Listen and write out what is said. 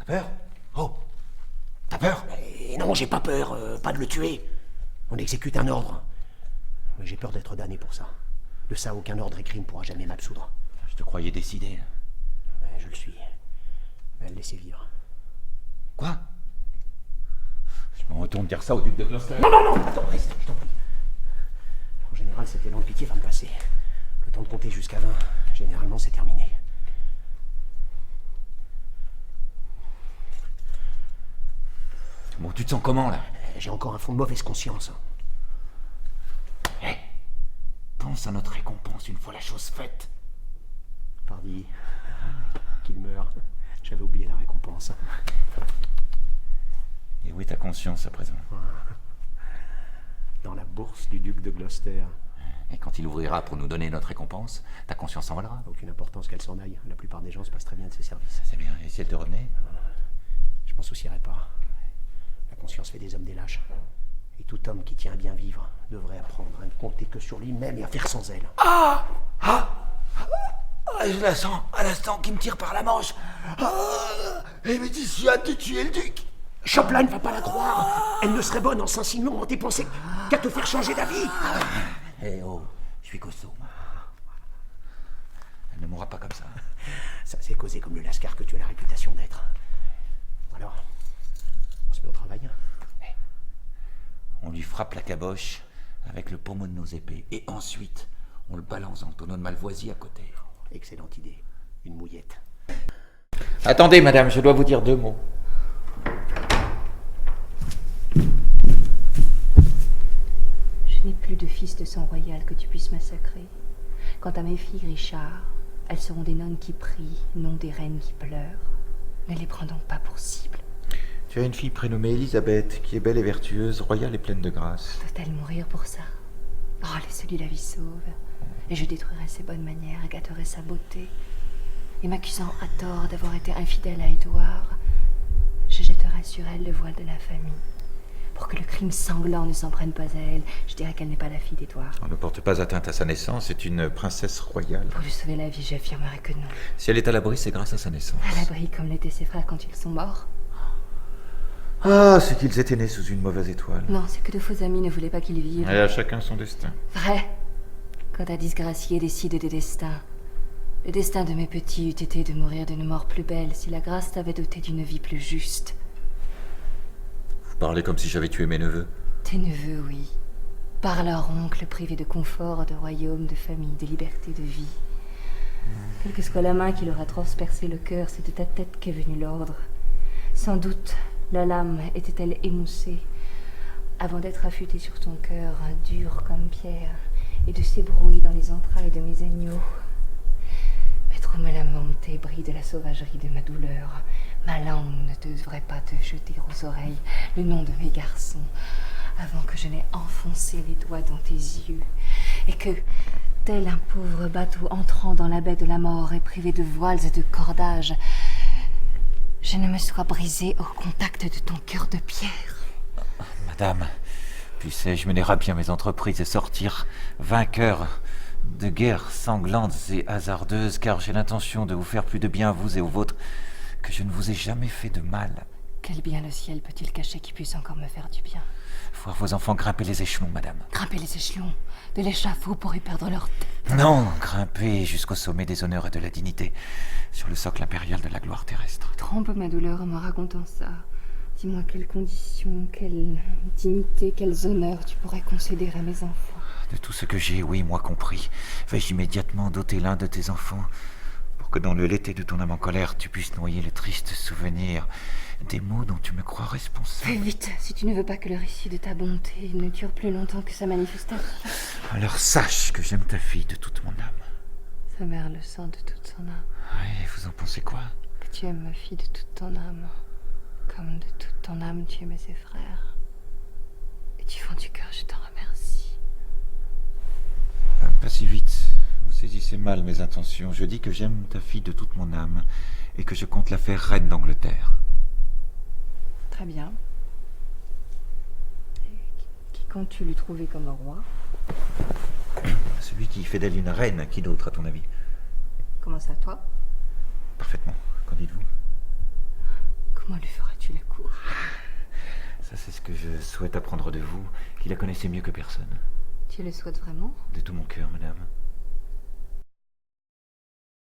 peur? Oh! T'as peur? Non, j'ai pas peur, pas de le tuer. On exécute un ordre. Mais j'ai peur d'être damné pour ça. De ça, aucun ordre écrit ne pourra jamais m'absoudre. Je te croyais décidé. Mais je le suis. Mais laissez vivre. Quoi? Je m'en retourne dire ça au duc de Gloucester. Non, attends, reste, je t'en prie. En général, cet élan de pitié va me passer. Le temps de compter jusqu'à 20, généralement, c'est terminé. Bon, tu te sens comment, là? J'ai encore un fond de mauvaise conscience. Hé! Pense à notre récompense une fois la chose faite. Pardi, qu'il meure. J'avais oublié la récompense. Et où est ta conscience à présent? Dans la bourse du duc de Gloucester. Et quand il ouvrira pour nous donner notre récompense, ta conscience s'envolera? Aucune importance qu'elle s'en aille. La plupart des gens se passent très bien de ses services. C'est bien. Et si elle te revenait? Je m'en soucierais pas. La conscience fait des hommes des lâches. Et tout homme qui tient à bien vivre devrait apprendre à ne compter que sur lui-même et à faire sans elle. Je la sens à l'instant qui me tire par la manche. Elle me dissuade de tuer le duc. Chopin ne va pas la croire. Elle ne serait bonne en s'insinuant en tes pensées qu'à te faire changer d'avis. Eh oh, je suis costaud. Elle ne mourra pas comme ça. Ça s'est causé comme le lascar que tu as la réputation d'être. Alors, on se met au travail. On lui frappe la caboche avec le pommeau de nos épées. Et ensuite, on le balance en tonneau de Malvoisie à côté. Excellente idée. Une mouillette. Attendez, madame, je dois vous dire 2 mots. Je n'ai plus de fils de sang royal que tu puisses massacrer. Quant à mes filles, Richard, elles seront des nonnes qui prient, non des reines qui pleurent. Ne les prends donc pas pour cible. Tu as une fille prénommée Élisabeth, qui est belle et vertueuse, royale et pleine de grâce. Doit-elle mourir pour ça? Oh, laisse-lui la vie sauve. Et je détruirai ses bonnes manières et gâterai sa beauté. Et m'accusant à tort d'avoir été infidèle à Édouard, je jetterai sur elle le voile de l'infamie. Pour que le crime sanglant ne s'en prenne pas à elle, je dirai qu'elle n'est pas la fille d'Édouard. On ne porte pas atteinte à sa naissance, c'est une princesse royale. Pour lui sauver la vie, j'affirmerai que non. Si elle est à l'abri, c'est grâce à sa naissance. À l'abri comme l'étaient ses frères quand ils sont morts. Ah, c'est qu'ils étaient nés sous une mauvaise étoile. Non, c'est que de faux amis ne voulaient pas qu'ils vivent. Et à chacun son destin. Vrai. Quand un disgracié décide des destins, le destin de mes petits eût été de mourir d'une mort plus belle si la grâce t'avait doté d'une vie plus juste. Vous parlez comme si j'avais tué mes neveux. Tes neveux, oui. Par leur oncle privé de confort, de royaume, de famille, de liberté, de vie. Quelle que soit la main qui leur a transpercé le cœur, c'est de ta tête qu'est venu l'ordre. Sans doute, la lame était-elle émoussée avant d'être affûtée sur ton cœur, dur comme pierre, et de s'ébrouiller dans les entrailles de mes agneaux. Mais trop me lamenter brille de la sauvagerie de ma douleur. Ma langue ne devrait pas te jeter aux oreilles le nom de mes garçons avant que je n'ai enfoncé les doigts dans tes yeux et que, tel un pauvre bateau entrant dans la baie de la mort et privé de voiles et de cordages, je ne me sois brisé au contact de ton cœur de pierre. Madame, puissais-je mener à bien mes entreprises et sortir vainqueur de guerres sanglantes et hasardeuses, car j'ai l'intention de vous faire plus de bien à vous et aux vôtres que je ne vous ai jamais fait de mal. Quel bien le ciel peut-il cacher qui puisse encore me faire du bien? Voir vos enfants grimper les échelons, madame. Grimper les échelons de l'échafaud pour y perdre leur tête. Non, grimper jusqu'au sommet des honneurs et de la dignité, sur le socle impérial de la gloire terrestre. Trompe ma douleur en me racontant ça. Dis-moi quelles conditions, quelle dignité, quels honneurs tu pourrais concéder à mes enfants. De tout ce que j'ai, oui, moi compris, vais-je immédiatement doter l'un de tes enfants, pour que dans le l'été de ton âme en colère, tu puisses noyer le triste souvenir des maux dont tu me crois responsable. Fais vite, si tu ne veux pas que le récit de ta bonté ne dure plus longtemps que sa manifestation. Alors sache que j'aime ta fille de toute mon âme. Sa mère le sent de toute son âme. Oui, vous en pensez quoi? Que tu aimes ma fille de toute ton âme. Comme de toute ton âme tu aimais ses frères. Et du fond du cœur, je t'en remercie. Pas si vite. Vous saisissez mal mes intentions. Je dis que j'aime ta fille de toute mon âme et que je compte la faire reine d'Angleterre. Très bien. Et qui comptes-tu lui trouver comme roi? Celui qui fait d'elle une reine, qui d'autre à ton avis? Comment ça, toi? Parfaitement. Qu'en dites-vous? Je souhaite apprendre de vous, qui la connaissez mieux que personne. Tu le souhaites vraiment? De tout mon cœur, madame.